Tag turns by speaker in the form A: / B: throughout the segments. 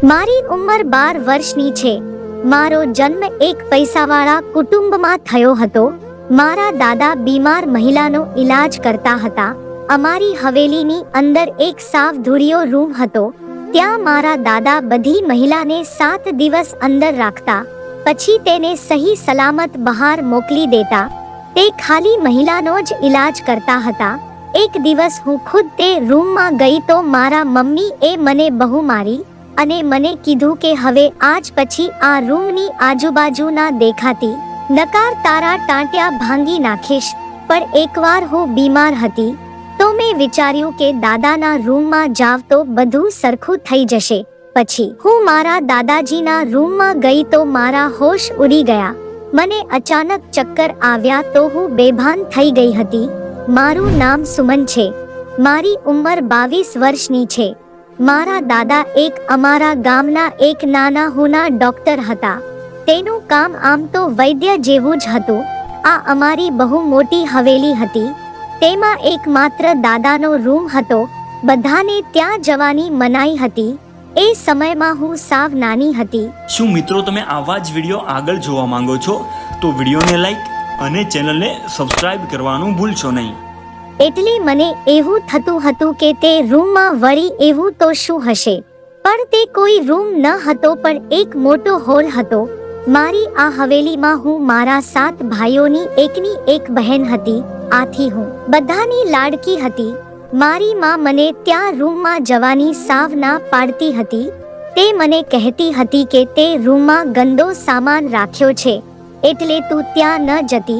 A: મારી ઉંમર 12 વર્ષની છે. મારો જન્મ એક પૈસાવાળા કુટુંબમાં થયો હતો. મારા દાદા બીમાર મહિલાનો ઈલાજ કરતા હતા. અમારી હવેલીની અંદર એક સાવ ધૂળિયો રૂમ હતો. ત્યાં મારા દાદા બધી મહિલાને 7 દિવસ અંદર રાખતા, પછી તેને સહી સલામત બહાર મોકલી દેતા. તે ખાલી મહિલાનો જ ઈલાજ કરતા હતા. એક દિવસ હું ખુદ તે રૂમમાં ગઈ તો મારા મમ્મીએ મને બહુ મારી અને મને કીધું કે હવે આજ પછી આ રૂમની આજુબાજુ ના દેખાતી, નકાર તારા ટાંટિયા ભાંગી નાખીશ. પણ એકવાર હું બીમાર હતી તો મેં વિચાર્યું કે દાદાના રૂમમાં જાવ તો બધું સરખું થઈ જશે. પછી હું મારા દાદાજીના રૂમમાં ગઈ તો મારા હોશ ઉડી ગયા. મને અચાનક ચક્કર આવ્યા તો હું બેભાન થઈ ગઈ હતી. મારું નામ સુમન છે. મારી ઉંમર 22 વર્ષની છે. મારા દાદા એક અમારા ગામના એક નાના હુના ડોક્ટર હતા. તેનું કામ આમ તો વૈદ્ય જેવું જ હતું. આ અમારી બહુ મોટી હવેલી હતી. તેમાં એકમાત્ર દાદાનો રૂમ હતો. બધાને ત્યાં જવાની મનાઈ હતી. એ સમયમાં હું સાવ નાની હતી.
B: શું મિત્રો તમે આવા જ વિડીયો આગળ જોવા માંગો છો? તો વિડીયોને લાઈક અને ચેનલને સબસ્ક્રાઇબ કરવાનું ભૂલશો નહીં.
A: એટલે મને એવું થતું હતું કે તે રૂમમાં વળી એવું તો શું હશે, પણ તે કોઈ રૂમ ન હતો પણ એક મોટો હોલ હતો. મારી આ હવેલીમાં હું મારા 7 ભાઈઓની એકની એક બહેન હતી. આથી હું બધાની લાડકી હતી. મારી માં મને ત્યાં રૂમમાં જવાની સાવ ના પાડતી હતી. તે મને કહેતી હતી કે તે રૂમમાં ગંદો સામાન રાખ્યો છે એટલે તું ત્યાં ન જતી.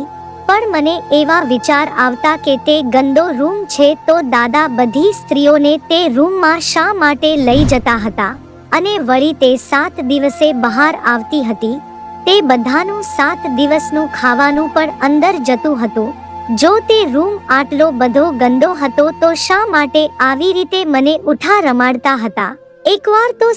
A: પણ મને એવા વિચાર આવતા કે તે ગંદો રૂમ છે તો દાદા બધી સ્ત્રીઓને તે રૂમમાં શા માટે લઈ જતા હતા, અને વળી તે 7 દિવસે બહાર આવતી હતી. તે બધાનું 7 દિવસનું ખાવાનું પણ અંદર જતું હતું. જો તે રૂમ આટલો બધો ગંદો હતો તો શા માટે આવી રીતે મને ઉઠા રમાડતા હતા? એકવાર તો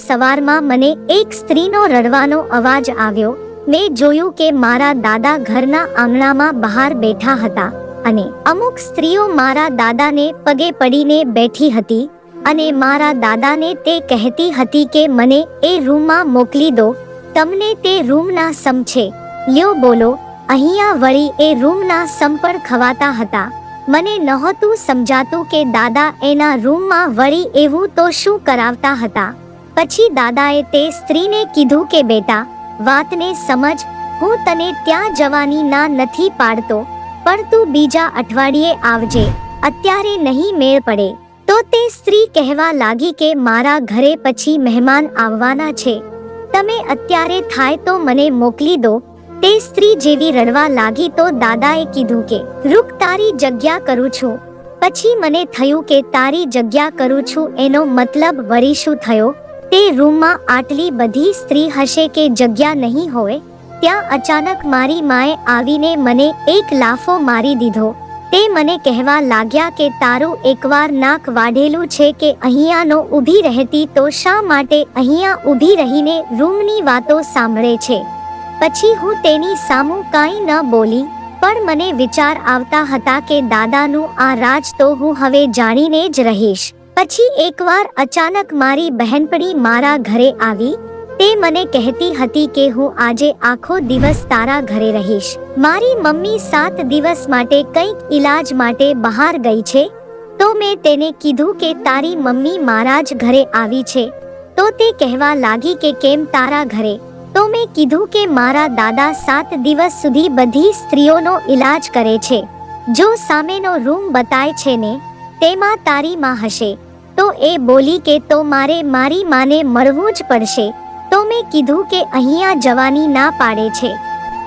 A: સવારમાં મને એક સ્ત્રીનો રડવાનો અવાજ આવ્યો. મેં જોયું કે મારા દાદા ઘરના આંગણામાં બહાર બેઠા હતા અને અમુક સ્ત્રીઓ મારા દાદાને પગે પડીને બેઠી હતી અને મારા દાદાને તે કહેતી હતી કે મને એ રૂમમાં મોકલી દો, તમને તે રૂમના સમ છે. લ્યો બોલો, અહીંયા વળી એ રૂમના સમ પણ ખવાતા હતા. મને નહોતું સમજાતું કે દાદા એના રૂમમાં વળી એવું તો શું કરાવતા હતા. પછી દાદાએ તે સ્ત્રીને કીધું કે બેટા, વાતને સમજ. હું તને ત્યાં જવાની ના નથી પાડતો, પણ તું બીજા અઠવાડિયે આવજે, અત્યારે નહીં મેળ પડે. તો તે સ્ત્રી કહેવા લાગી કે મારા ઘરે પછી મહેમાન આવવાના છે, તમે અત્યારે થાય તો મને મોકલી દો. તે સ્ત્રી જેવી રડવા લાગી તો દાદાએ કીધું કે રૂક, તારી જગ્યા કરું છું. પછી મને થયું કે તારી જગ્યા કરું છું એનો મતલબ વળી શું થયો? તે રૂમમાં આટલી બધી સ્ત્રી હશે કે જગ્યા નહીં હોય? ત્યાં અચાનક મારી માએ આવીને મને એક લાફો મારી દીધો. તે મને કહેવા લાગ્યા કે તારું એકવાર નાક વાઢેલું છે કે અહીંયાનો ઊભી રહેતી તો શા માટે અહીંયા ઊભી રહીને રૂમની વાતો સાંભળે છે? પછી હું તેની સામું કાંઈ ન બોલી, પણ મને વિચાર આવતા હતા કે દાદાનું આ રાજ તો હું હવે જાણીને જ રહીશ. પછી એકવાર અચાનક મારી બહેનપણી મારા ઘરે આવી. તે મને કહેતી હતી કે હું આજે આખો દિવસ તારા ઘરે રહીશ. મારી મમ્મી 7 દિવસ માટે કંઈક ઈલાજ માટે બહાર ગઈ છે. તો મેં તેને કીધું કે તારી મમ્મી મારા જ ઘરે આવી છે. તો તે કહેવા લાગી કે કેમ તારા ઘરે? તો મેં કીધું કે મારા દાદા 7 દિવસ સુધી બધી સ્ત્રીઓનો ઈલાજ કરે છે. જો સામેનો રૂમ બતાય છે ને, તેમાં તારી માં હશે. તો એ બોલી કે તો મારે મારી માને મળવું જ પડશે. તો મેં કીધું કે અહીંયા જવાની ના પાડે છે.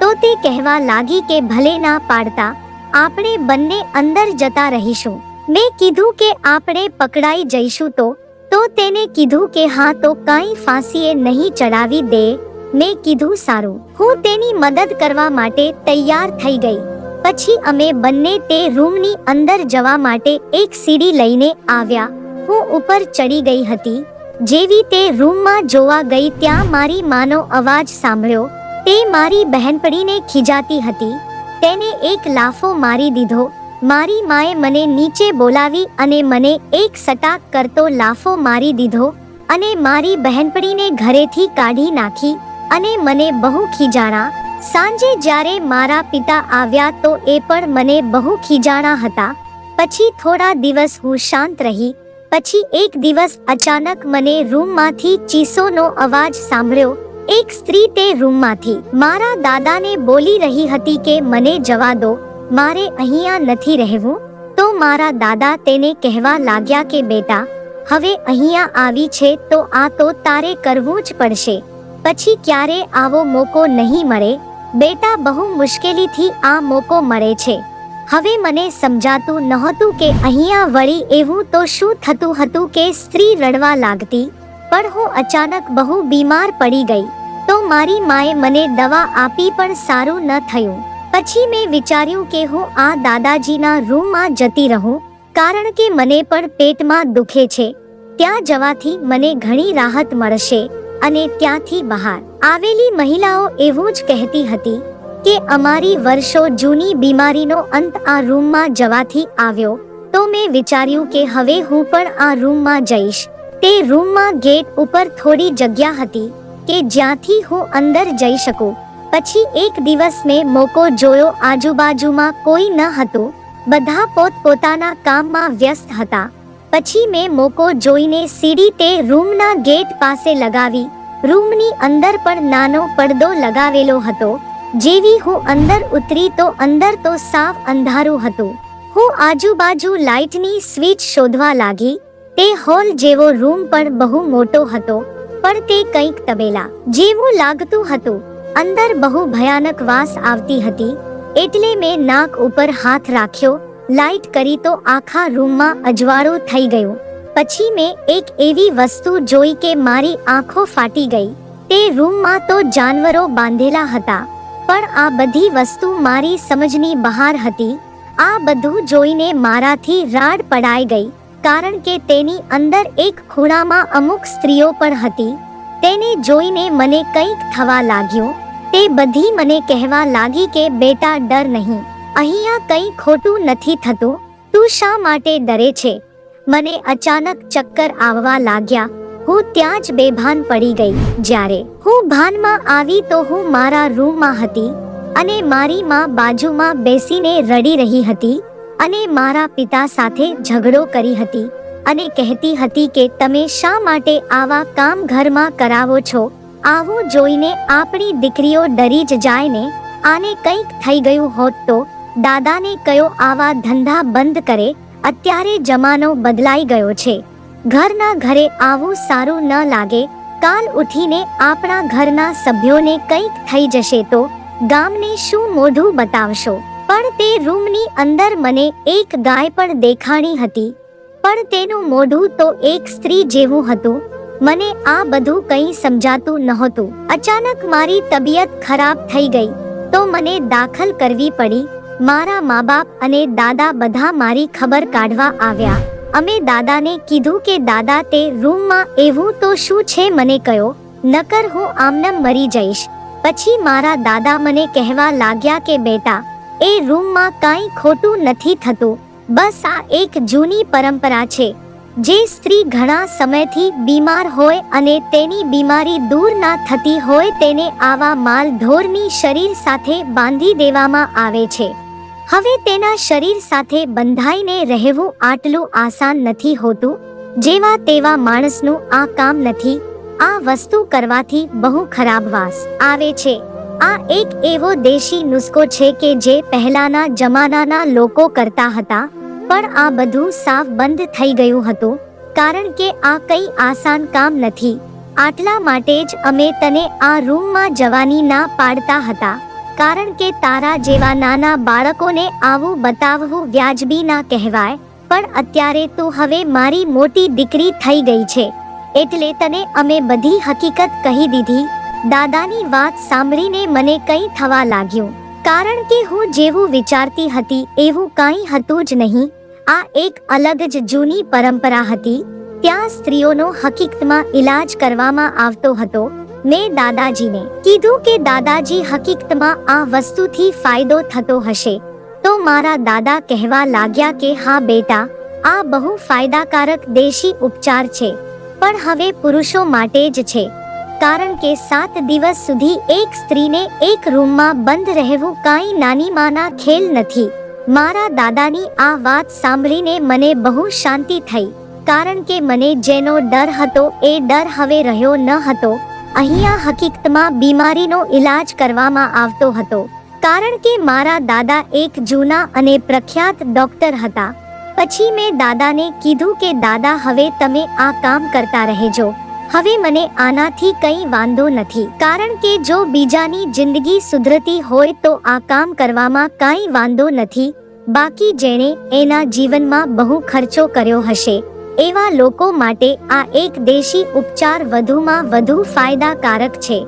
A: તો તે કહેવા લાગી કે ભલે ના પાડતા, આપણે બંને અંદર જતા રહીશું. મેં કીધું કે આપણે પકડાઈ જઈશું તો તેને કીધું કે હા તો કાંઈ ફાંસીએ નહીં ચડાવી દે. મેં કીધું સારું. હું તેની મદદ કરવા માટે તૈયાર થઈ ગઈ. પછી અમે બંને તે રૂમની અંદર જવા માટે એક સીડી લઈને આવ્યા. હું ઉપર ચડી ગઈ હતી. જેવી તે રૂમમાં જોવા ગઈ ત્યાં મારી માનો અવાજ સાંભળ્યો. તે મારી બહેનપણીને ખીજાતી હતી. તેને એક લાફો મારી દીધો. મારી માએ મને નીચે બોલાવી અને મને એક સટાક કરતો લાફો મારી દીધો. અને મારી બહેનપણીને ઘરેથી કાઢી નાખી અને મને બહુ ખીજાણા. સાંજે જ્યારે મારા પિતા આવ્યા તો એ પણ મને બહુ ખીજાણા હતા. પછી થોડા દિવસ હું શાંત રહી. પછી એક દિવસ અચાનક મને રૂમમાંથી ચીસોનો અવાજ સાંભળ્યો. એક સ્ત્રી તે રૂમમાંથી મારા દાદાને બોલી રહી હતી કે મને જવા દો, મારે અહીંયા નથી રહેવું. તો મારા દાદા તેને કહેવા લાગ્યા કે બેટા, હવે અહીંયા આવી છે તો આ તો તારે કરવું જ પડશે. પછી ક્યારે આવો મોકો નહીં મળે બેટા, બહુ મુશ્કેલીથી આ મોકો મળે છે. હવે મને સમજાતું નહોતું કે અહીંયા વળી એવું તો શું થતું હતું કે સ્ત્રી રડવા લાગતી. પણ હું અચાનક બહુ બીમાર પડી ગઈ તો મારી માએ મને દવા આપી પણ સારું ન થયું. પછી મેં વિચાર્યું કે હું આ દાદાજીના રૂમમાં જતી રહું, કારણ કે મને પણ પેટમાં દુખે છે. ત્યાં જવાથી મને ઘણી રાહત મળશે. અને ત્યાંથી બહાર આવેલી મહિલાઓ એવું જ કહેતી હતી કે અમારી વર્ષો જૂની બીમારીનો અંત આ રૂમમાં જવાથી આવ્યો. તો મેં વિચાર્યું કે હવે હું પણ આ રૂમમાં જઈશ. તે રૂમમાં ગેટ ઉપર થોડી જગ્યા હતી કે જ્યાંથી હું અંદર જઈ શકું. પછી એક દિવસ મેં મોકો જોયો. આજુબાજુમાં કોઈ ન હતું, બધા પોતપોતાના કામમાં વ્યસ્ત હતા. પછી મેં મોકો જોઈને સીડી તે રૂમના ગેટ પાસે લગાવી. રૂમની અંદર પણ નાનો પડદો લગાવેલો હતો. જેવી હું અંદર ઉતરી તો અંદર તો સાવ અંધારું હતું. હું આજુબાજુ લાઇટની સ્વિચ શોધવા લાગી. તે હોલ જેવો રૂમ પણ બહુ મોટો હતો, પણ તે કંઈક તબેલા જેવું લાગતું હતું. અંદર બહુ ભયાનક વાસ આવતી હતી. એટલે મેં નાક ઉપર હાથ રાખ્યો, લાઇટ કરી તો આખા રૂમમાં અજવાળું થઈ ગયું. પછી મેં એક એવી વસ્તુ જોઈ કે મારી આંખો ફાટી ગઈ. તે રૂમમાં તો જાનવરો બાંધેલા હતા, પણ આ બધી વસ્તુ મારી સમજની બહાર હતી. આ બધું જોઈને મારાથી રાડ પડાઈ ગઈ, કારણ કે તેની અંદર એક ખૂણામાં અમુક સ્ત્રીઓ પણ હતી. તેને જોઈને મને કંઈક થવા લાગ્યું. તે બધી મને કહેવા લાગી કે બેટા ડર નહીં, અહીંયા કંઈ ખોટું નથી થતું, તું શા માટે ડરે છે? મને અચાનક ચક્કર આવવા લાગ્યા. હું ત્યાં જ બેભાન પડી ગઈ. જ્યારે હું ભાનમાં આવી તો હું મારા રૂમમાં હતી અને મારી માં બાજુમાં બેસીને રડી રહી હતી અને મારા પિતા સાથે ઝઘડો કરી હતી અને કહેતી હતી કે તમે શા માટે આવા કામ ઘરમાં કરાવો છો? આવું જોઈને આપણી દીકરીઓ ડરી જ જાય ને. આને કંઈક થઈ ગયું હોત તો દાદાને કયો આવા ધંધા બંધ કરે. અત્યારે જમાનો બદલાઈ ગયો છે. ઘરના ઘરે આવું સારું ન લાગે. કાલ ઉઠીને આપણા ઘરના સભ્યોને કંઈક થઈ જશે તો ગામને શું મોઢું બતાવશો? પણ તે રૂમની અંદર મને એક ગાય પણ દેખાણી હતી, પણ તેનું મોઢું તો એક સ્ત્રી જેવું હતું. મને આ બધું કંઈ સમજાતું નહોતું. અચાનક મારી તબિયત ખરાબ થઈ ગઈ તો મને દાખલ કરવી પડી. મારા મા બાપ અને દાદા બધા મારી ખબર કાઢવા આવ્યા. અમે દાદાને કીધું કે દાદા તે રૂમમાં એવું તો શું છે મને કહો, નકર હું આમનેમ મરી જઈશ. પછી મારા દાદા મને કહેવા લાગ્યા કે બેટા, એ રૂમમાં કાંઈ ખોટું નથી થતું, બસ આ એક જૂની પરંપરા છે. જે સ્ત્રી ઘણા સમયથી બીમાર હોય અને તેની બીમારી દૂર ના થતી હોય તેને આવા માલ ઢોરની શરીર સાથે બાંધી દેવામાં આવે છે. હવે તેના શરીર સાથે બંધાઈને રહેવું આટલું આસાન નથી હોતું. જેવા તેવા માણસનું આ કામ નથી. આ વસ્તુ કરવાથી બહુ ખરાબ વાસ આવે છે. આ એક એવો દેશી નુસ્ખો છે કે જે પહેલાના જમાનાના લોકો કરતા હતા, પણ આ બધું સાવ બંધ થઈ ગયું હતું, કારણ કે આ કંઈ આસાન કામ નથી. આટલા માટે જ અમે તને આ રૂમમાં જવાની ના પાડતા હતા, કારણ કે તારા જેવા નાના બાળકોને આવું બતાવવું વ્યાજબી ના કહેવાય. પણ અત્યારે તું હવે મારી મોટી દીકરી થઈ ગઈ છે, એટલે તને અમે બધી હકીકત કહી દીધી. દાદાની વાત સાંભળીને મને કંઈ થવા લાગ્યું, કારણ કે હું જેવું વિચારતી હતી એવું કાંઈ હતું જ નહીં. આ એક અલગ જ જૂની પરંપરા હતી. ત્યાં સ્ત્રીઓનો હકીકતમાં ઈલાજ કરવામાં આવતો હતો. મેં દાદાજીને કીધું કે દાદાજી હકીકતમાં આ વસ્તુથી ફાયદો થતો હશે. તો મારા દાદા કહેવા લાગ્યા કે હા બેટા, આ બહુ ફાયદાકારક દેશી ઉપચાર છે. પણ હવે પુરુષો માટે જ છે, કારણ કે 7 દિવસ સુધી એક સ્ત્રીને એક રૂમમાં બંધ રહેવું કાંઈ નાની માના ખેલ નથી. મારા દાદાની આ વાત સાંભળીને મને બહુ શાંતિ થઈ, કારણ કે મને જેનો ડર હતો એ ડર હવે રહ્યો ન હતો. અહીંયા હકીકતમાં બીમારીનો ઈલાજ કરવામાં આવતો હતો, કારણ કે મારા દાદા એક જૂના અને પ્રખ્યાત ડોક્ટર હતા. પછી મેં દાદાને કીધું કે દાદા, હવે તમે આ કામ કરતા રહેજો, હવે મને આનાથી કંઈ વાંધો નથી, કારણ કે જો બીજાની જિંદગી સુધરતી હોય તો આ કામ કરવામાં કાંઈ વાંધો નથી. બાકી જેણે એના જીવનમાં બહુ ખર્ચો કર્યો હશે એવા લોકો માટે આ એક દેશી ઉપચાર વધુમાં વધુ ફાયદાકારક છે.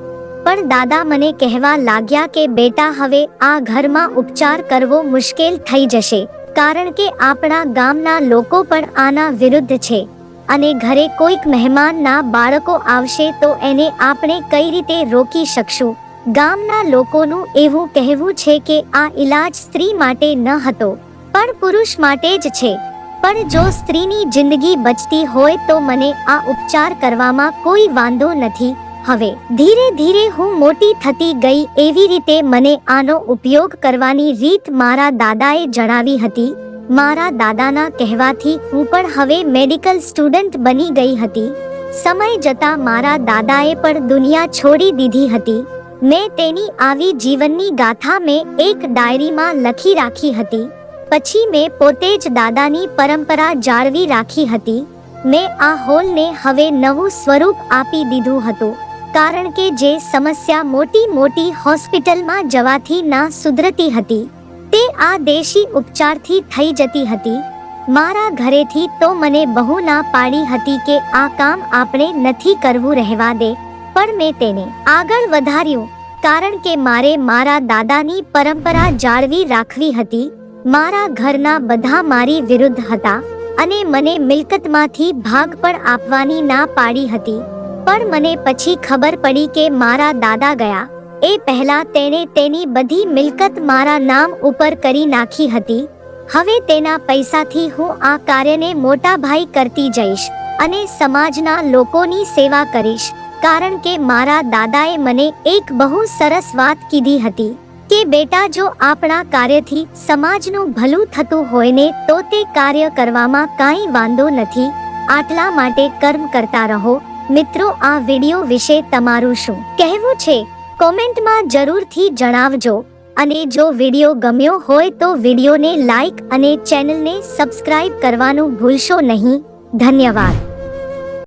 A: પણ દાદા મને કહેવા લાગ્યા કે બેટા, હવે આ ઘરમાં ઉપચાર કરવો મુશ્કેલ થઈ જશે, કારણ કે આપણા ગામના લોકો પણ આના વિરુદ્ધ છે, અને ઘરે કોઈક મહેમાનના બાળકો આવશે તો એને આપણે કઈ રીતે રોકી શકશું? ગામના લોકોનું એવું કહેવું છે કે આ ઈલાજ સ્ત્રી માટે ન હતો, પણ પુરુષ માટે જ છે. પણ જો સ્ત્રીની જિંદગી બચતી હોય તો મને આ ઉપચાર કરવામાં કોઈ વાંધો નથી. હવે ધીરે ધીરે હું મોટી થતી ગઈ, એવી રીતે મને આનો ઉપયોગ કરવાની રીત મારા દાદાએ જણાવી હતી. મારા દાદાના કહેવાથી હું પણ હવે મેડિકલ સ્ટુડન્ટ બની ગઈ હતી. સમય જતાં મારા દાદાએ પણ દુનિયા છોડી દીધી હતી. મેં તેની આવી જીવનની ગાથા મેં એક ડાયરીમાં લખી રાખી હતી. પછી મેં પોતે જ દાદાની પરંપરા જાળવી રાખી હતી. મેં આ હોલને હવે નવું સ્વરૂપ આપી દીધું હતું, કારણ કે જે સમસ્યા મોટી મોટી હોસ્પિટલમાં જવાથી ના સુધરતી હતી તે આ દેશી ઉપચારથી થઈ જતી હતી. મારા ઘરેથી તો મને બહુ ના પાડી હતી કે આ કામ આપણે નથી કરવું, રહેવા દે, પણ મેં તેને આગળ વધાર્યું, કારણ કે મારે મારા દાદાની પરંપરા જાળવી રાખવી હતી. મારા ઘરના બધા મારી વિરુદ્ધ હતા અને મને મિલકતમાંથી ભાગ પણ આપવાની ના પાડી હતી. પણ મને પછી ખબર પડી કે મારા દાદા ગયા એ પહેલા તેણે તેની બધી મિલકત મારા નામ ઉપર કરી નાખી હતી. હવે તેના પૈસાથી હું આ કાર્યને મોટા ભાઈ કરતી જઈશ અને સમાજના લોકોની સેવા કરીશ, કારણ કે મારા દાદાએ મને એક બહુ સરસ વાત કીધી હતી કે બેટા, જો આપણા કાર્યથી સમાજનું ભલું થતું હોય ને તો તે કાર્ય કરવામાં કાંઈ વાંધો નથી. આટલા માટે કર્મ કરતા રહો. મિત્રો, આ વિડિયો વિશે તમારું શું કહેવું છે કોમેન્ટમાં જરૂરથી જણાવજો. અને જો વિડિયો ગમ્યો હોય તો વિડિયોને લાઈક અને ચેનલને સબસ્ક્રાઇબ કરવાનું ભૂલશો નહીં. ધન્યવાદ.